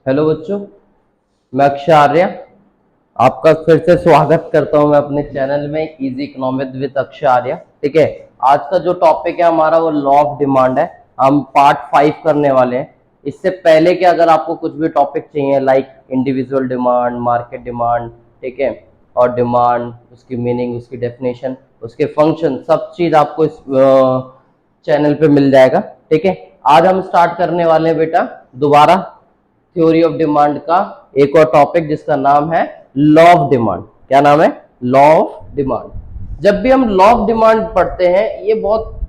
Hello बच्चों, मैं अक्षय आर्य आपका फिर से स्वागत करता हूं मैं अपने चैनल में इजी इकोनॉमिक्स विद अक्षय आर्य। ठीक है, आज का जो टॉपिक है हमारा वो लॉ ऑफ डिमांड है। हम पार्ट 5 करने वाले हैं। इससे पहले कि अगर आपको कुछ भी टॉपिक चाहिए like individual demand, market demand, ठीक है, और डिमांड, उसकी मीनिंग, उसकी डेफिनेशन, उसके फंक्शन, सब चीज आपको इस चैनल पे मिल जाएगा। ठीक है, आज हम स्टार्ट करने वाले हैं बेटा दोबारा थ्योरी ऑफ डिमांड का एक और टॉपिक जिसका नाम है लॉ ऑफ डिमांड। क्या नाम है? Law of demand. जब भी हम लॉ ऑफ डिमांड पढ़ते हैं, ये बहुत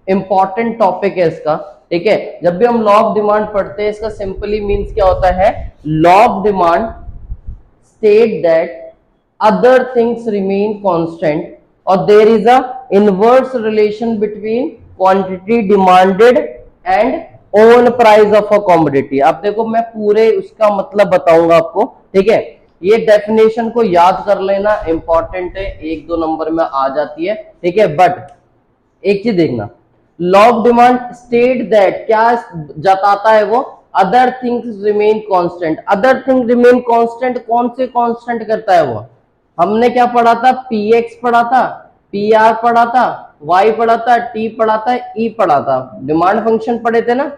इंपॉर्टेंट टॉपिक है इसका। ठीक है, जब भी हम लॉ ऑफ डिमांड पढ़ते हैं, इसका सिंपली मीन्स क्या होता है? Law of demand state that other things remain constant or there is a inverse relation between quantity demanded and own price of a commodity। अब देखो, मैं पूरे उसका मतलब बताऊंगा आपको। ठीक है, ये डेफिनेशन को याद कर लेना इंपॉर्टेंट है, 1-2 नंबर में आ जाती है। ठीक है, बट एक चीज देखना, law of demand state that क्या जताता है वो? Other things remain constant. Other thing remain constant कौन से कांस्टेंट करता है वो? हमने क्या पढ़ा था? px पढ़ा था, pr पढ़ा था, y पढ़ा था, t पढ़ा था, e पढ़ा था, डिमांड फंक्शन पढ़े थे ना।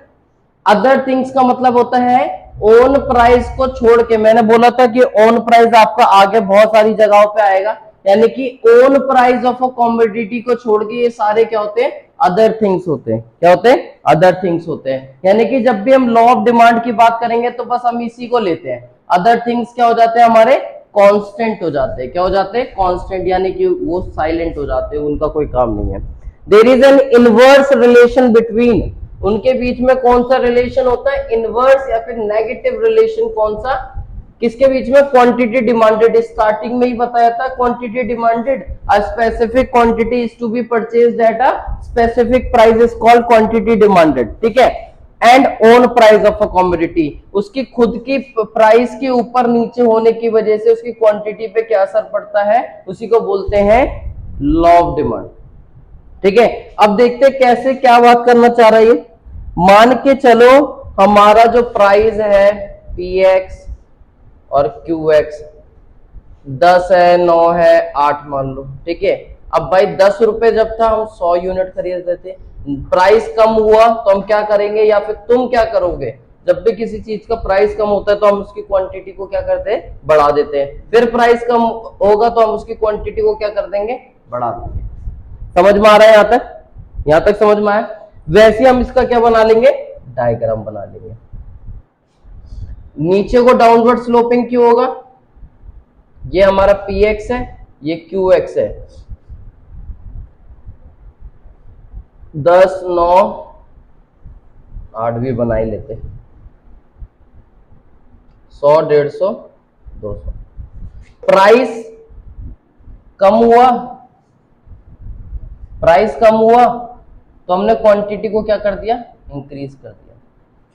अदर थिंग्स का मतलब होता है ओन प्राइस को छोड़ के। मैंने बोला था कि ओन प्राइस आपका आगे बहुत सारी जगहों पे आएगा, यानी कि own price of a commodity को छोड़ के ये सारे क्या होते हैं? अदर थिंग्स होते हैं। क्या होते हैं? अदर थिंग्स होते हैं। यानी कि जब भी हम लॉ ऑफ डिमांड की बात करेंगे तो बस हम इसी को लेते हैं। अदर थिंग्स क्या हो जाते हैं? हमारे कांस्टेंट हो जाते हैं। क्या हो जाते हैं? कांस्टेंट, यानी कि वो साइलेंट हो जाते हैं, उनका कोई काम नहीं है। There is an inverse relation between, उनके बीच में कौन सा रिलेशन होता है? इनवर्स या फिर नेगेटिव रिलेशन। कौन सा? किसके बीच में? Quantity demanded. स्टार्टिंग में ही बताया था, quantity demanded, a specific quantity is to be purchased at a specific price is called quantity demanded. ठीक है, and own price of a commodity, उसकी खुद की प्राइस के ऊपर नीचे होने की वजह से उसकी क्वांटिटी पे क्या असर पड़ता है, उसी को बोलते हैं लॉ ऑफ डिमांड। ठीक है, अब देखते हैं कैसे, क्या बात करना चाह रहा है ये। मान के चलो हमारा जो प्राइस है px और qx 10 है, 9 है, 8 मान लो। ठीक है, अब भाई 10 रुपए जब था हम 100 यूनिट खरीद रहे थे। प्राइस कम हुआ तो हम क्या करेंगे, या फिर तुम क्या करोगे? जब भी किसी चीज का प्राइस कम होता है तो हम उसकी क्वांटिटी को क्या करते हैं? बढ़ा देते हैं। फिर प्राइस कम होगा तो हम उसकी क्वांटिटी को क्या कर देंगे? बढ़ा देंगे। समझ में आ रहा है यहां तक? यहां तक समझ में आया? वैसे हम इसका क्या बना लेंगे? डायग्राम बना लेंगे। नीचे को डाउनवर्ड स्लोपिंग क्यों होगा? ये हमारा px है, ये qx है। 10, 9, 8 भी बना ही लेते, 100, 150, 200। प्राइस कम हुआ, प्राइस कम हुआ तो हमने क्वांटिटी को क्या कर दिया? इंक्रीज कर दिया।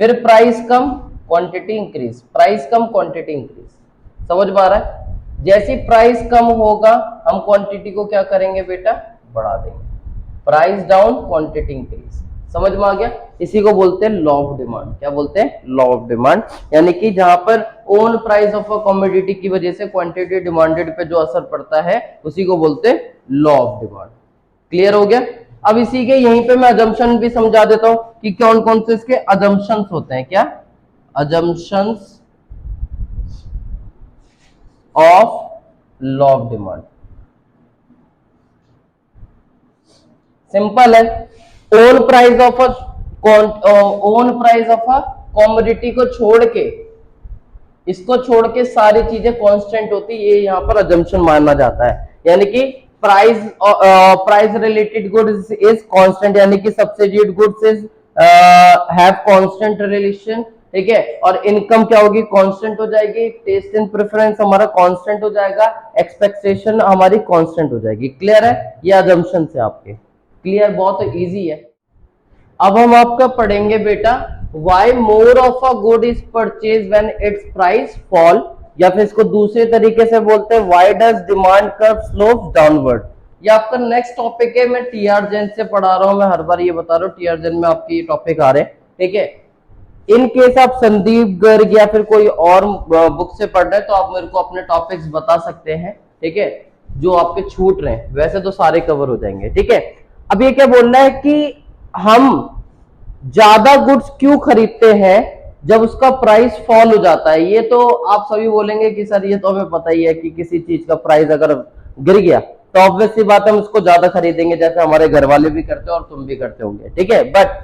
फिर प्राइस कम, क्वांटिटी इंक्रीज, प्राइस कम, क्वांटिटी इंक्रीज। समझ में आ रहा है? जैसी प्राइस कम होगा हम क्वांटिटी को क्या करेंगे बेटा? बढ़ा देंगे। Price down, quantity increase. समझ में आ गया? इसी को बोलते हैं लॉ ऑफ डिमांड। क्या बोलते हैं? Law of demand. यानी कि जहां पर own price of a commodity की वजह से क्वांटिटी डिमांडेड पे जो असर पड़ता है उसी को बोलते हैं लॉ ऑफ डिमांड। क्लियर हो गया? अब इसी के यहीं पे मैं अजम्पशन भी समझा देता हूं कि कौन कौन से इसके अजम्पशंस होते हैं। क्या? Assumptions of law of demand. Simple है, own price of a commodity को छोड़ के, इसको छोड़ के सारी चीजें कांस्टेंट होती, ये यहां पर अजम्पशन माना जाता है। यानी कि price related goods is constant, यानी कि subsidised goods is have constant relation. ठीक है, और इनकम क्या होगी? कांस्टेंट हो जाएगी। टेस्ट एंड प्रेफरेंस हमारा कांस्टेंट हो जाएगा। एक्सपेक्टेशन हमारी कांस्टेंट हो जाएगी। क्लियर है? ये अजम्पशन है आपके। क्लियर? बहुत इजी है। अब हम आपका पढ़ेंगे बेटा why more of a good is purchased when its price fall, या फिर इसको दूसरे तरीके से बोलते हैं why does demand curve slope downward। ये आपका नेक्स्ट टॉपिक है। मैं टीआर जैन से पढ़ा रहा हूं, मैं हर बार ये बता रहा हूँ टीआर जैन में आपके ये टॉपिक आ रहे हैं। ठीक है, इन केस आप संदीप गर्ग या फिर कोई और बुक से पढ़ रहे हैं तो आप मेरे को अपने टॉपिक्स बता सकते हैं, ठीक है, जो आपके छूट रहे हैं, वैसे तो सारे कवर हो जाएंगे, ठीक है। अब ये क्या बोलना है कि हम ज्यादा गुड्स क्यों खरीदते हैं जब उसका प्राइस फॉल हो जाता है। ये तो आप सभी बोलेंगे कि सर ये तो हमें पता ही है कि किसी चीज का प्राइस अगर गिर गया तो ऑब्वियस सी बात है हम उसको ज्यादा खरीदेंगे, जैसे हमारे घर वाले भी करते हैं और तुम भी करते होंगे, ठीक है। बट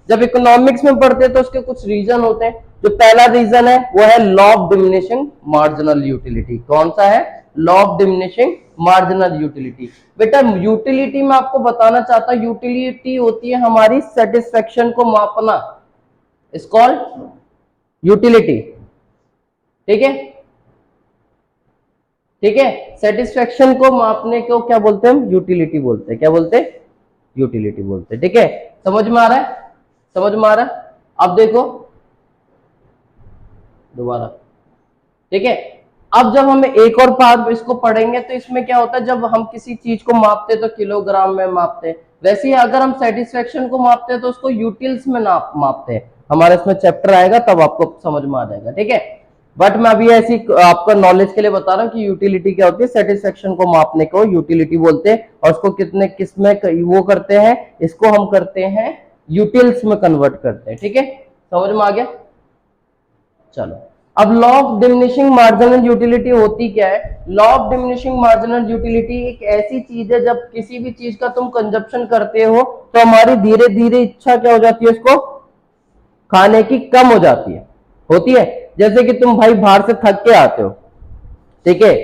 जब इकोनॉमिक्स में पढ़ते हैं तो उसके कुछ रीजन होते हैं। जो पहला रीजन है वो है law of diminishing marginal utility. कौन सा है? Law of diminishing marginal utility. बेटा यूटिलिटी में आपको बताना चाहता हूं, यूटिलिटी होती है हमारी सेटिस्फेक्शन को मापना, इज कॉल्ड यूटिलिटी, ठीक है, ठीक है। सेटिस्फेक्शन को मापने को क्या बोलते हैं हम? यूटिलिटी बोलते हैं। क्या बोलते हैं? यूटिलिटी बोलते हैं, ठीक है। समझ में आ रहा है? समझ में आ रहा है? अब देखो दोबारा, ठीक है। अब जब हम एक और बात इसको पढ़ेंगे तो इसमें क्या होता है, जब हम किसी चीज को मापते हैं तो किलोग्राम में मापते हैं, वैसे ही अगर हम सेटिस्फेक्शन को मापते हैं तो उसको यूटिल्स में मापते हैं। हमारे इसमें चैप्टर आएगा तब आपको समझ में आ जाएगा, ठीक है। बट मैं अभी ऐसी आपका नॉलेज के लिए बता रहा हूँ कि यूटिलिटी क्या होती है। सेटिस्फेक्शन को मापने को यूटिलिटी बोलते हैं और उसको कितने किसमें वो करते हैं, इसको हम करते हैं यूटिल्स में कन्वर्ट करते हैं, ठीक है। समझ में आ गया? चलो अब law of diminishing marginal utility होती क्या है? Law of diminishing marginal utility एक ऐसी चीज है जब किसी भी चीज का तुम कंजप्शन करते हो तो हमारी धीरे धीरे इच्छा क्या हो जाती है, उसको खाने की कम हो जाती है, होती है। जैसे कि तुम भाई बाहर से थक के आते हो, ठीक है,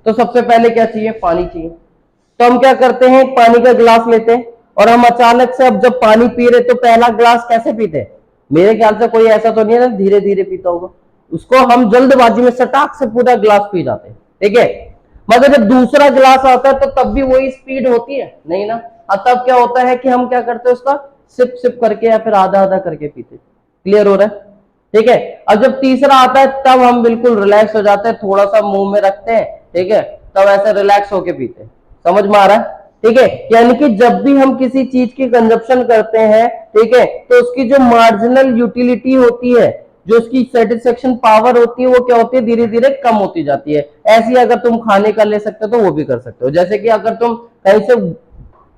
तो सबसे पहले क्या चाहिए? पानी चाहिए। तो हम क्या करते हैं? पानी का गिलास लेते हैं और हम अचानक से अब जब पानी पी रहे तो पहला गिलास कैसे पीते हैं? मेरे ख्याल से कोई ऐसा तो नहीं है ना धीरे धीरे पीता होगा, उसको हम जल्दबाजी में सटाक से पूरा गिलास पी जाते हैं, ठीक है। मगर जब दूसरा गिलास आता है तो तब भी वही स्पीड होती है नहीं ना। तब क्या होता है कि हम क्या करते हैं, उसका सिप सिप करके या फिर आधा आधा करके पीते। क्लियर हो रहा है? ठीक है। अब जब तीसरा आता है तब हम बिल्कुल रिलैक्स हो जाते हैं, थोड़ा सा मुंह में रखते हैं, ठीक है, तब ऐसे रिलैक्स होके पीते हैं। समझ में आ रहा है? ठीक है। यानी कि जब भी हम किसी चीज की कंजप्शन करते हैं, ठीक है, तो उसकी जो मार्जिनल यूटिलिटी होती है, जो उसकी सेटिस्फेक्शन पावर होती है, वो क्या होती है? धीरे धीरे कम होती जाती है। ऐसी अगर तुम खाने का ले सकते हो तो वो भी कर सकते हो। जैसे कि अगर तुम कहीं से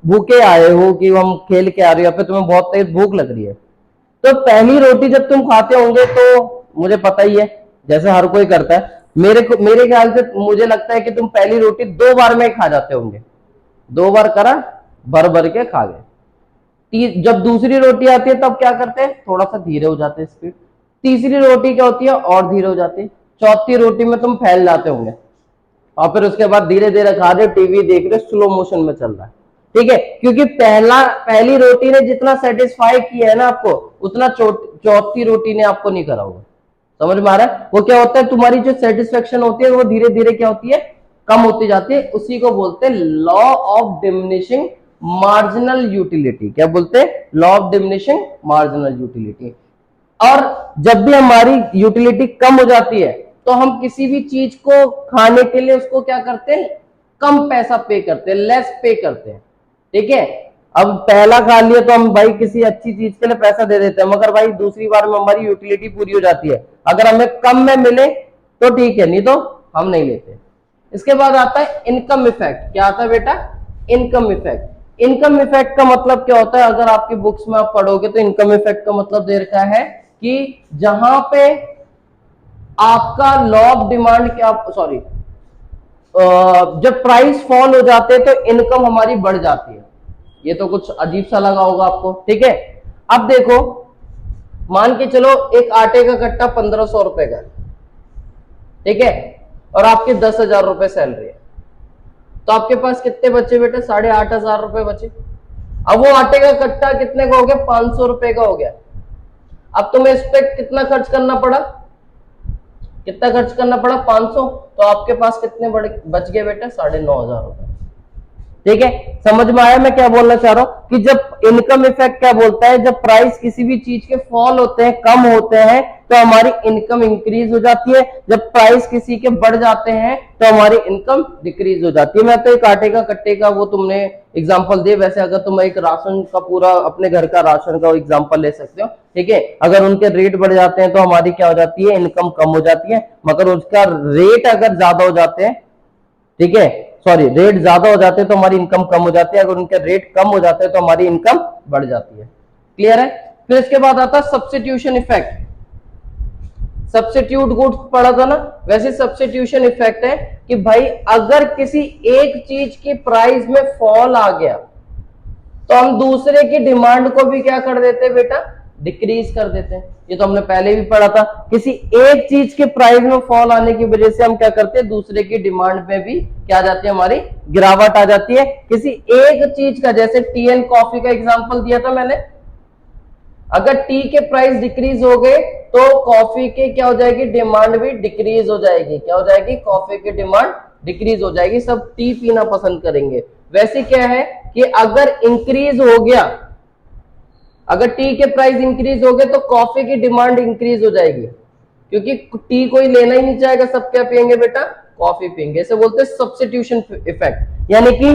भूखे आए हो कि हम खेल के आ रहे हो या फिर तुम्हें बहुत तेज भूख लग रही है, तो पहली रोटी जब तुम खाते होंगे तो मुझे पता ही है जैसे हर कोई करता है, मेरे ख्याल से मुझे लगता है कि तुम पहली रोटी 2 बार में खा जाते होंगे। 2 बार करा, भर भर के खा गए। जब दूसरी रोटी आती है तब क्या करते हैं? थोड़ा सा धीरे हो जाते हैं स्पीड। तीसरी रोटी क्या होती है? और धीरे हो जाती है। चौथी रोटी में तुम फैल जाते होंगे और फिर उसके बाद धीरे धीरे खा रहे, टीवी देख रहे, स्लो मोशन में चल रहा है, ठीक है। क्योंकि पहली रोटी ने जितना सेटिस्फाई किया है ना आपको, उतना चौथी रोटी ने आपको नहीं करा होगा। समझ में आ रहा है? वो क्या होता है, तुम्हारी जो सेटिस्फेक्शन होती है वो धीरे धीरे क्या होती है? कम होती जाती है। उसी को बोलते हैं law of diminishing marginal utility. क्या बोलते हैं? Law of diminishing marginal utility. और जब भी हमारी यूटिलिटी कम हो जाती है तो हम किसी भी चीज को खाने के लिए उसको क्या करते हैं? कम पैसा पे करते हैं, लेस पे करते हैं, ठीक है। अब पहला खा लिया तो हम भाई किसी अच्छी चीज के लिए पैसा दे देते हैं, मगर भाई दूसरी बार में हमारी यूटिलिटी पूरी हो जाती है। अगर हमें कम में मिले तो ठीक है, नहीं तो हम नहीं लेते। इसके बाद आता है इनकम इफेक्ट। क्या आता है बेटा? Income effect. इनकम इफेक्ट का मतलब क्या होता है? अगर आपकी बुक्स में आप पढ़ोगे तो इनकम इफेक्ट का मतलब दे रखा है कि जहां पे आपका लॉ ऑफ डिमांड क्या, सॉरी, जब प्राइस फॉल हो जाते हैं तो इनकम हमारी बढ़ जाती है। ये तो कुछ अजीब सा लगा होगा आपको, ठीक है। अब देखो, मान के चलो एक आटे का कट्टा 1500 रुपए का, ठीक है, और आपके 10,000 रुपए सैलरी है, तो आपके पास कितने बचे बेटे? 8,500 रुपए बचे। अब वो आटे का कट्टा कितने का हो गया? 500 रुपए का हो गया। अब तुम्हें इस पे कितना खर्च करना पड़ा? कितना खर्च करना पड़ा? 500। तो आपके पास कितने बच गए बेटा? 9,500 रुपए, ठीक है। समझ में आया मैं क्या बोलना चाह रहा हूं? कि जब इनकम इफेक्ट क्या बोलता है, जब प्राइस किसी भी चीज के फॉल होते हैं, कम होते हैं, तो हमारी इनकम इंक्रीज हो जाती है। जब प्राइस किसी के बढ़ जाते हैं तो हमारी इनकम डिक्रीज हो जाती है। मैं तो एक आटे का कट्टे का वो तुमने एग्जांपल दे, वैसे अगर तुम एक राशन का पूरा अपने घर का राशन का एग्जांपल ले सकते हो, ठीक है। अगर उनके रेट बढ़ जाते हैं तो हमारी क्या हो जाती है, इनकम कम हो जाती है। मगर उसका रेट अगर ज्यादा हो जाते हैं, ठीक है, सॉरी, रेट ज्यादा हो जाते हैं तो हमारी इनकम कम हो जाती है, अगर उनके रेट कम हो जाते हैं तो हमारी इनकम बढ़ जाती है। क्लियर है। फिर इसके बाद आता है सब्स्टिट्यूशन इफेक्ट। सब्स्टिट्यूट गुड्स पढ़ा था ना, वैसे सब्स्टिट्यूशन इफेक्ट है कि भाई अगर किसी एक चीज की प्राइस में फॉल आ गया तो हम दूसरे की डिमांड को भी क्या कर देते हैं बेटा, डिक्रीज कर देते हैं। ये तो हमने पहले भी पढ़ा था, किसी एक चीज के प्राइस में फॉल आने की वजह से हम क्या करते हैं, दूसरे की डिमांड में भी क्या आ जाती है, हमारी गिरावट आ जाती है किसी एक चीज का। जैसे टी एंड कॉफी का एग्जांपल दिया था मैंने, अगर टी के प्राइस डिक्रीज हो गए तो कॉफी के क्या हो जाएगी, डिमांड भी डिक्रीज हो जाएगी। क्या हो जाएगी, कॉफी की डिमांड डिक्रीज हो जाएगी, सब टी पीना पसंद करेंगे। वैसे क्या है कि अगर इंक्रीज हो गया, अगर टी के प्राइस इंक्रीज हो गए तो कॉफी की डिमांड इंक्रीज हो जाएगी, क्योंकि टी कोई लेना ही नहीं चाहेगा, सब क्या पियेंगे बेटा, कॉफी पियेंगे। इसे बोलते हैं सब्स्टिट्यूशन इफेक्ट। यानी कि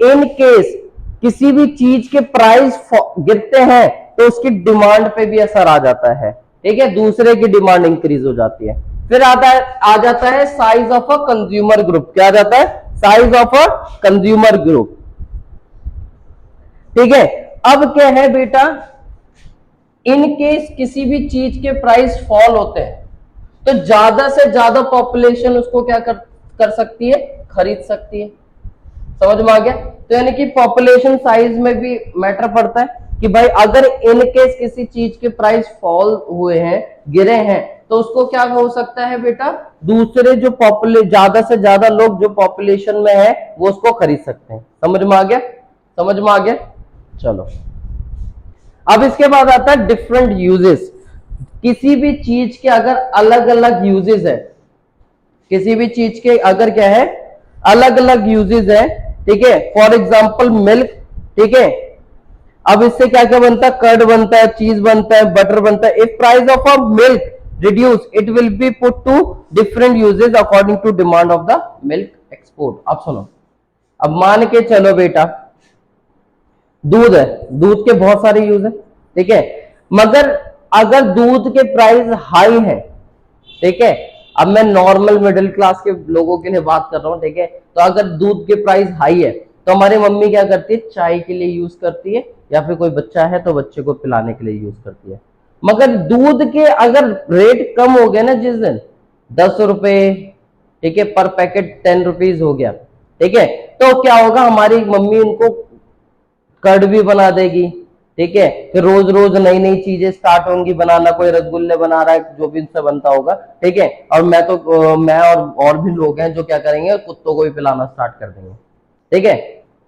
इन केस किसी भी चीज के प्राइस गिरते हैं तो उसकी डिमांड पे भी असर आ जाता है, ठीक है, दूसरे की डिमांड इंक्रीज हो जाती है। फिर आ जाता है size of a consumer group. क्या आ जाता है, size of a consumer group, ठीक है। अब क्या है बेटा, इन केस किसी भी चीज के प्राइस फॉल होते हैं तो ज्यादा से ज्यादा पॉपुलेशन उसको क्या कर सकती है, खरीद सकती है। समझ में आ गया। तो यानी कि पॉपुलेशन साइज में भी मैटर पड़ता है कि भाई अगर इन केस किसी चीज के प्राइस फॉल हुए हैं, गिरे हैं, तो उसको क्या हो सकता है बेटा, दूसरे जो ज्यादा से ज्यादा लोग जो पॉपुलेशन में है वो उसको खरीद सकते हैं। समझ में आ गया, समझ में आ गया। चलो, अब इसके बाद आता है डिफरेंट यूजेस। किसी भी चीज के अगर अलग अलग यूजेस है, किसी भी चीज के अगर क्या है, अलग अलग यूजेस है, ठीक है। फॉर एग्जाम्पल मिल्क, ठीक है। अब इससे क्या क्या बनता है, कर्ड बनता है, चीज बनता है, बटर बनता है। If price of a milk reduce it will be put to different uses according to demand of the milk export. अब सुनो, अब मान के चलो बेटा दूध है, दूध के बहुत सारे यूज है, ठीक है। मगर अगर दूध के प्राइस हाई है, ठीक है, अब मैं नॉर्मल मिडिल क्लास के लोगों के लिए बात कर रहा हूं, ठीक है। तो अगर दूध के प्राइस हाई है तो हमारी मम्मी क्या करती है, चाय के लिए यूज करती है, या फिर कोई बच्चा है तो बच्चे को पिलाने के लिए यूज करती है। मगर दूध के अगर रेट कम हो गए ना जिस दिन, 10 रुपए, ठीक है, पर पैकेट 10 रुपीज हो गया, ठीक है, तो क्या होगा, हमारी मम्मी उनको कर्ड भी बना देगी, ठीक है। फिर रोज रोज नई नई चीजें स्टार्ट होंगी बनाना, कोई रसगुल्ले बना रहा है, जो भी इनसे बनता होगा, ठीक है। और मैं और भी लोग हैं जो क्या करेंगे, कुत्तों को भी पिलाना स्टार्ट कर देंगे, ठीक है,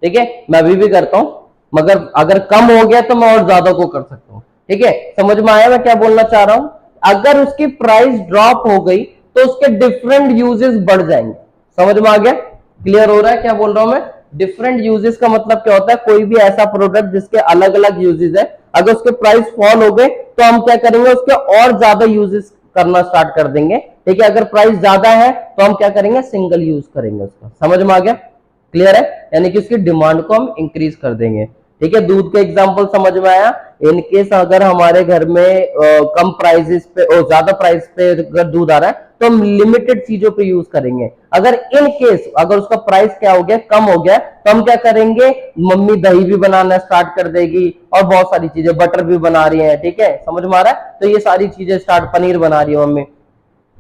ठीक है। मैं अभी भी करता हूं, मगर अगर कम हो गया तो मैं और ज्यादा को कर सकता हूँ, ठीक है। समझ में आया मैं क्या बोलना चाह रहा हूं। अगर उसकी प्राइस ड्रॉप हो गई तो उसके डिफरेंट यूजेस बढ़ जाएंगे। समझ में आ गया, क्लियर हो रहा है क्या बोल रहा हूं मैं। डिफरेंट यूजेस का मतलब क्या होता है, कोई भी ऐसा प्रोडक्ट जिसके अलग अलग यूजेस है, अगर उसके प्राइस फॉल हो गए तो हम क्या करेंगे, उसके और ज्यादा यूजेस करना स्टार्ट कर देंगे, ठीक है। अगर प्राइस ज्यादा है तो हम क्या करेंगे, सिंगल यूज करेंगे उसका। समझ में आ गया, क्लियर है। यानी कि उसकी डिमांड को हम इंक्रीज कर देंगे, ठीक है। दूध का एग्जांपल समझ में आया। इनकेस अगर हमारे घर में कम प्राइसेस पे और ज्यादा प्राइस पे अगर दूध आ रहा है तो हम लिमिटेड चीजों पे यूज करेंगे। अगर इन केस अगर उसका प्राइस क्या हो गया, कम हो गया, तो हम क्या करेंगे, मम्मी दही भी बनाना स्टार्ट कर देगी और बहुत सारी चीजें, बटर भी बना रही है, ठीक है, समझ में आ रहा है। तो ये सारी चीजें स्टार्ट, पनीर बना रही है मम्मी,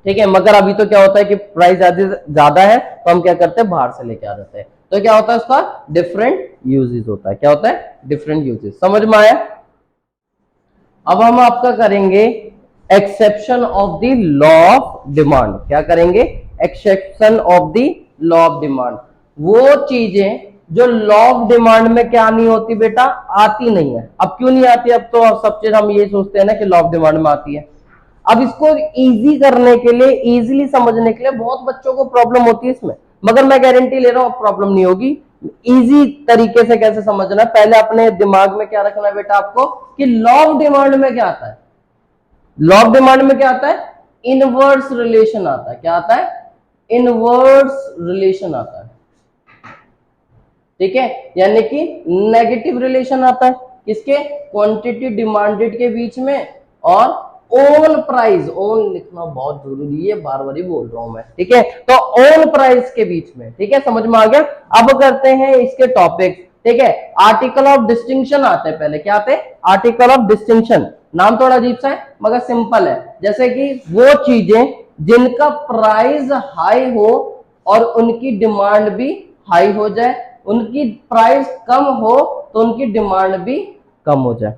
ठीक है। मगर अभी तो क्या होता है कि प्राइस ज्यादा है तो हम क्या करते हैं, बाहर से लेके आ जाते हैं। तो क्या होता है, उसका डिफरेंट यूजेस होता है। क्या होता है, डिफरेंट यूजेस। समझ में आया। अब हम आपका करेंगे exception of the law of demand. क्या करेंगे, exception of the law of demand. वो चीजें जो लॉ ऑफ डिमांड में क्या नहीं होती बेटा, आती नहीं है। अब क्यों नहीं आती, अब तो सब चीज हम ये सोचते हैं ना कि लॉ ऑफ डिमांड में आती है। अब इसको इजी करने के लिए, इजीली समझने के लिए बहुत बच्चों को प्रॉब्लम होती है इसमें, मगर मैं गारंटी ले रहा हूं प्रॉब्लम नहीं होगी। इजी तरीके से कैसे समझना है, पहले अपने दिमाग में क्या रखना है बेटा आपको, कि लॉ ऑफ डिमांड में क्या आता है। लॉ ऑफ डिमांड में क्या आता है, इनवर्स रिलेशन आता है। क्या आता है, इनवर्स रिलेशन आता है। ठीक है, यानी कि नेगेटिव रिलेशन आता है किसके, क्वांटिटी डिमांडेड के बीच में और ओन प्राइस, ओन लिखना बहुत जरूरी है, बार बार ही बोल रहा हूं मैं, ठीक है, तो ओन प्राइस के बीच में, ठीक है, समझ में आ गया। अब करते हैं इसके टॉपिक, ठीक है, आर्टिकल ऑफ डिस्टिंक्शन आते हैं, पहले क्या आते हैं, आर्टिकल ऑफ डिस्टिंक्शन, नाम थोड़ा अजीब सा है मगर सिंपल है, जैसे कि वो चीजें जिनका प्राइस हाई हो और उनकी डिमांड भी हाई हो जाए, उनकी प्राइस कम हो तो उनकी डिमांड भी कम हो जाए,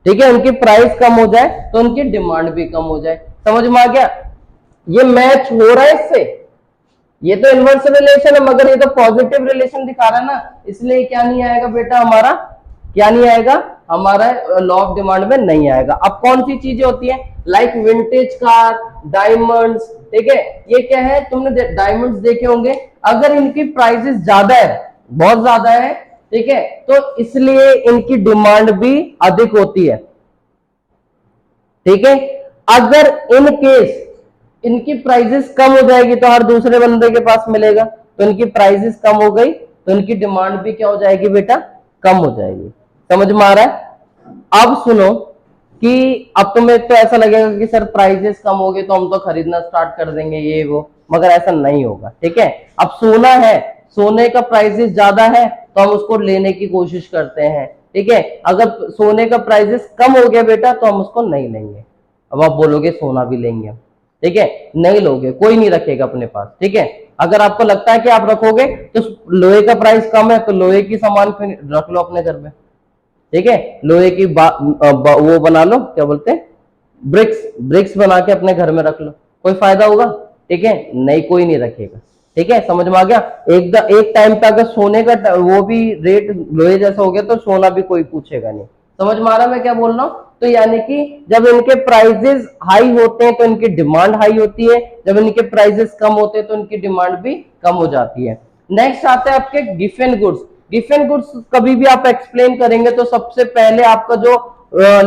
ठीक है, उनकी प्राइस कम हो जाए तो उनकी डिमांड भी कम हो जाए, समझ में आ गया। ये मैच हो रहा है इससे, ये तो इनवर्स रिलेशन है मगर ये तो पॉजिटिव रिलेशन दिखा रहा है ना, इसलिए क्या नहीं आएगा बेटा हमारा, क्या नहीं आएगा हमारा, लॉ ऑफ डिमांड में नहीं आएगा। अब कौन सी चीजें होती है, लाइक विंटेज कार, डायमंड्स, ठीक है, ये क्या है, तुमने डायमंड्स देखे होंगे, अगर इनकी प्राइसेस ज्यादा है, बहुत ज्यादा है, ठीक है, तो इसलिए इनकी डिमांड भी अधिक होती है, ठीक है, अगर इन केस इनकी प्राइसेस कम हो जाएगी तो हर दूसरे बंदे के पास मिलेगा, तो इनकी प्राइसेस कम हो गई तो इनकी डिमांड भी क्या हो जाएगी बेटा, कम हो जाएगी, समझ में आ रहा है। अब सुनो कि अब तुम्हें तो ऐसा लगेगा कि सर प्राइसेस कम हो गए तो हम तो खरीदना स्टार्ट कर देंगे ये वो, मगर ऐसा नहीं होगा, ठीक है। अब सोना है, सोने का प्राइसेस ज्यादा है तो हम उसको लेने की कोशिश करते हैं, ठीक है, अगर सोने का प्राइसेस कम हो गया बेटा तो हम उसको नहीं लेंगे। अब आप बोलोगे सोना भी लेंगे, ठीक है, नहीं लोगे, कोई नहीं रखेगा अपने पास, ठीक है, अगर आपको लगता है कि आप रखोगे तो लोहे का प्राइस कम है तो लोहे की सामान रख लो अपने घर में, ठीक है, लोहे की वो बना लो, क्या बोलते हैं, ब्रिक्स, ब्रिक्स बना के अपने घर में रख लो, कोई फायदा होगा, ठीक है, नहीं, कोई नहीं रखेगा, ठीक है, समझ में आ गया। एक टाइम पे अगर सोने का वो भी रेट लोहे जैसा हो गया तो सोना भी कोई पूछेगा नहीं, समझ में आ रहा मैं क्या बोल रहा हूं। तो यानी कि जब इनके प्राइसेस हाई होते हैं तो इनकी डिमांड हाई होती है, जब इनके प्राइसेस कम होते हैं तो इनकी डिमांड भी कम हो जाती है। नेक्स्ट आते हैं आपके गिवन गुड्स। गिवन गुड्स कभी भी आप एक्सप्लेन करेंगे तो सबसे पहले आपका जो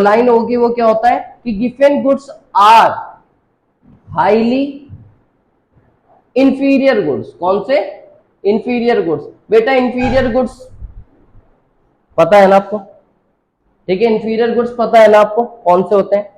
लाइन होगी वो क्या होता है कि given goods are highly inferior goods. कौन से, इंफीरियर गुड्स, बेटा इंफीरियर गुड्स पता है ना आपको, ठीक है, इंफीरियर गुड्स पता है ना आपको कौन से होते हैं।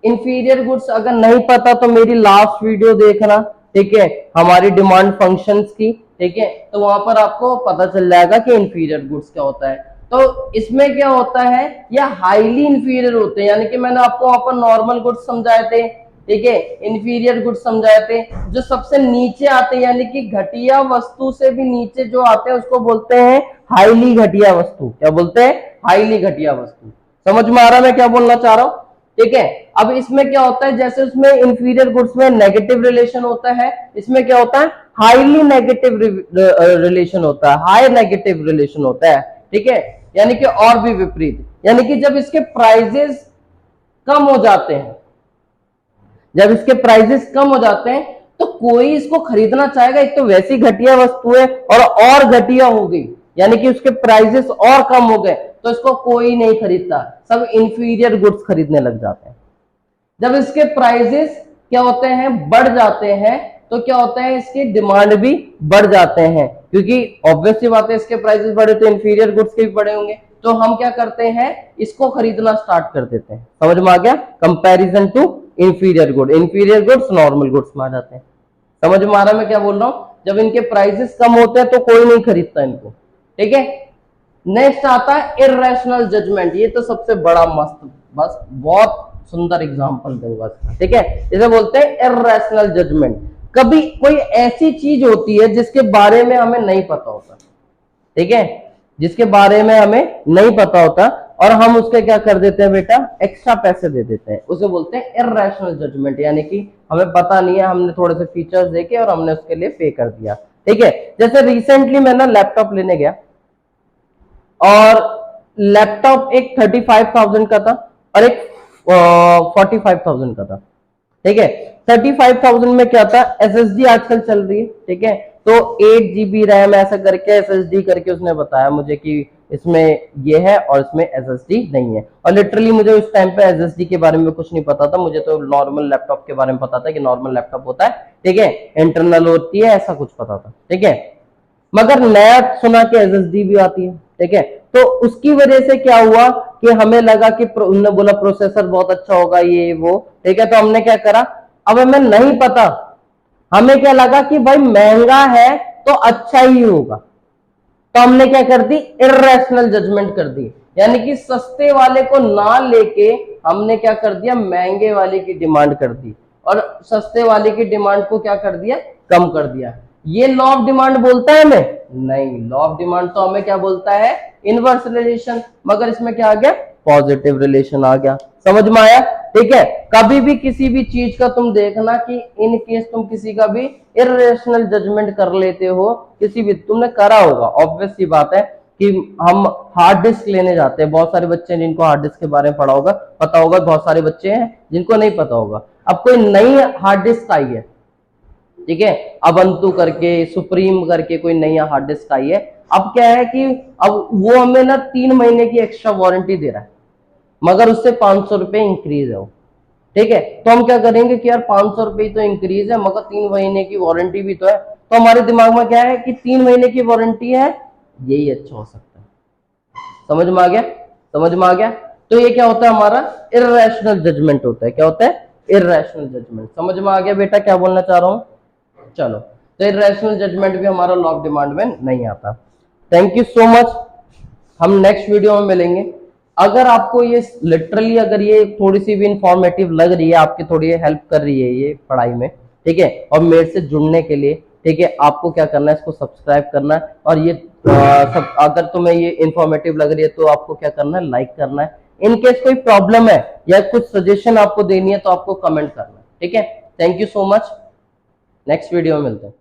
इंफीरियर गुड्स अगर नहीं पता तो मेरी लास्ट वीडियो देखना, ठीक है, हमारी डिमांड फंक्शंस की, ठीक है, तो वहां पर आपको पता चल जाएगा कि इंफीरियर गुड्स क्या होता है। तो इसमें क्या होता है, या हाईली इंफीरियर होते हैं, यानी कि मैंने आपको वहां पर नॉर्मल गुड्स समझाए थे, ठीक है, इंफीरियर गुड्स समझाए थे, जो सबसे नीचे आते हैं यानी कि घटिया वस्तु से भी नीचे जो आते हैं उसको बोलते हैं हाईली घटिया वस्तु। क्या बोलते हैं, हाईली घटिया वस्तु। समझ में आ रहा है मैं क्या बोलना चाह रहा हूं, ठीक है। अब इसमें क्या होता है, जैसे उसमें इंफीरियर गुड्स में नेगेटिव रिलेशन होता है, इसमें क्या होता है, हाईली नेगेटिव रिलेशन होता है, हाई नेगेटिव रिलेशन होता है, ठीक है, यानी कि और भी विपरीत, यानी कि जब इसके प्राइजेस कम हो जाते हैं, जब इसके प्राइजेस कम हो जाते हैं तो कोई इसको खरीदना चाहेगा, एक तो वैसी घटिया वस्तु है और घटिया हो गई, यानी कि उसके प्राइजेस और कम हो गए तो इसको कोई नहीं खरीदता, सब इंफीरियर गुड्स खरीदने लग जाते हैं। जब इसके प्राइजेस क्या होते हैं, बढ़ जाते हैं तो क्या होता है, इसकी डिमांड भी बढ़ जाते हैं, क्योंकि ऑब्वियस सी बात है इसके प्राइसेस बढ़े तो इंफीरियर गुड्स के भी बढ़े होंगे, तो हम क्या करते हैं, इसको खरीदना स्टार्ट कर देते हैं। समझ में आ गया, comparison to inferior good, inferior goods normal goods में आ जाते हैं। समझ में आ रहा है मैं क्या बोल रहा हूं, जब इनके प्राइसेस कम होते हैं तो कोई नहीं खरीदता इनको, ठीक है। नेक्स्ट आता है इर्रेशनल जजमेंट, ये तो सबसे बड़ा मस्त, बस बहुत सुंदर एग्जांपल दूंगा इसका, ठीक है, इसे बोलते हैं इर्रेशनल जजमेंट। कभी कोई ऐसी चीज होती है जिसके बारे में हमें नहीं पता होता, ठीक है, जिसके बारे में हमें नहीं पता होता और हम उसके क्या कर देते हैं बेटा, एक्स्ट्रा पैसे दे देते हैं, उसे बोलते हैं इर्रेशनल जजमेंट, यानी कि हमें पता नहीं है, हमने थोड़े से फीचर्स देखे और हमने उसके लिए पे कर दिया, ठीक है। जैसे रिसेंटली मैं ना लैपटॉप लेने गया और लैपटॉप एक 35,000 का था और एक 45,000 का था, ठीक है। 35,000 में क्या था, SSD आजकल चल रही है, ठीक है, तो 8 GB रैम ऐसा करके SSD करके उसने बताया मुझे कि इसमें ये है और इसमें SSD नहीं है, और लिटरली मुझे उस टाइम पे SSD के बारे में कुछ नहीं पता था, मुझे तो नॉर्मल लैपटॉप के बारे में पता था कि नॉर्मल लैपटॉप होता है, ठीक है, इंटरनल होती है, ऐसा कुछ पता था, ठीक है। मगर नया सुना कि एसएसडी भी आती है, ठीक है। तो उसकी वजह से क्या हुआ कि हमें लगा कि उन्होंने बोला प्रोसेसर बहुत अच्छा होगा ये वो, ठीक है। तो हमने क्या करा, अब हमें नहीं पता, हमें क्या लगा कि भाई महंगा है तो अच्छा ही होगा, तो हमने क्या कर दी, इर्रेशनल जजमेंट कर दी, यानी कि सस्ते वाले को ना लेके हमने क्या कर दिया, महंगे वाले की डिमांड कर दी, और सस्ते वाले की डिमांड को क्या कर दिया, कम कर दिया। ये लॉ ऑफ डिमांड बोलता है हमें? नहीं, लॉ ऑफ डिमांड तो हमें क्या बोलता है, इनवर्स रिलेशन, मगर इसमें क्या आ गया, पॉजिटिव रिलेशन आ गया। समझ में आया? ठीक है। कभी भी किसी भी चीज का तुम देखना कि इन केस तुम किसी का भी इरेशनल जजमेंट कर लेते हो, किसी भी तुमने करा होगा, ऑब्वियस सी बात है कि हम हार्ड डिस्क लेने जाते हैं, बहुत सारे बच्चे हैं जिनको हार्ड डिस्क के बारे में पढ़ा होगा, पता होगा, बहुत सारे बच्चे हैं जिनको नहीं पता होगा। अब कोई नई हार्ड डिस्क आई है, ठीक है, अबंतु करके, सुप्रीम करके कोई नई हार्ड डिस्क आई है। अब क्या है कि अब वो हमें ना 3 महीने की एक्स्ट्रा वारंटी दे रहा है, मगर उससे 500 रुपए इंक्रीज है वो, ठीक है। तो हम क्या करेंगे कि यार 500 रुपए तो इंक्रीज है, मगर 3 महीने की वारंटी भी तो है, तो हमारे दिमाग में क्या है कि 3 महीने की वारंटी है, यही अच्छा हो सकता है। समझ में आ गया? समझ में आ गया? तो ये क्या होता है, हमारा इर्रेशनल जजमेंट होता है। क्या होता है? Irrational judgement. समझ में आ गया बेटा क्या बोलना चाह रहा हूं? चलो, तो इर्रेशनल जजमेंट भी हमारा लॉ ऑफ डिमांड में नहीं आता। थैंक यू सो मच, हम नेक्स्ट वीडियो में मिलेंगे। अगर आपको ये लिटरली, अगर ये थोड़ी सी भी इंफॉर्मेटिव लग रही है, आपकी थोड़ी हेल्प कर रही है ये पढ़ाई में, ठीक है, और मेरे से जुड़ने के लिए, ठीक है, आपको क्या करना है, इसको सब्सक्राइब करना है, और ये सब अगर तुम्हें ये इंफॉर्मेटिव लग रही है तो आपको क्या करना है, लाइक करना है। इन केस कोई प्रॉब्लम है या कुछ सजेशन आपको देनी है तो आपको कमेंट करना है, ठीक है। Thank you so much, next video में मिलते हैं।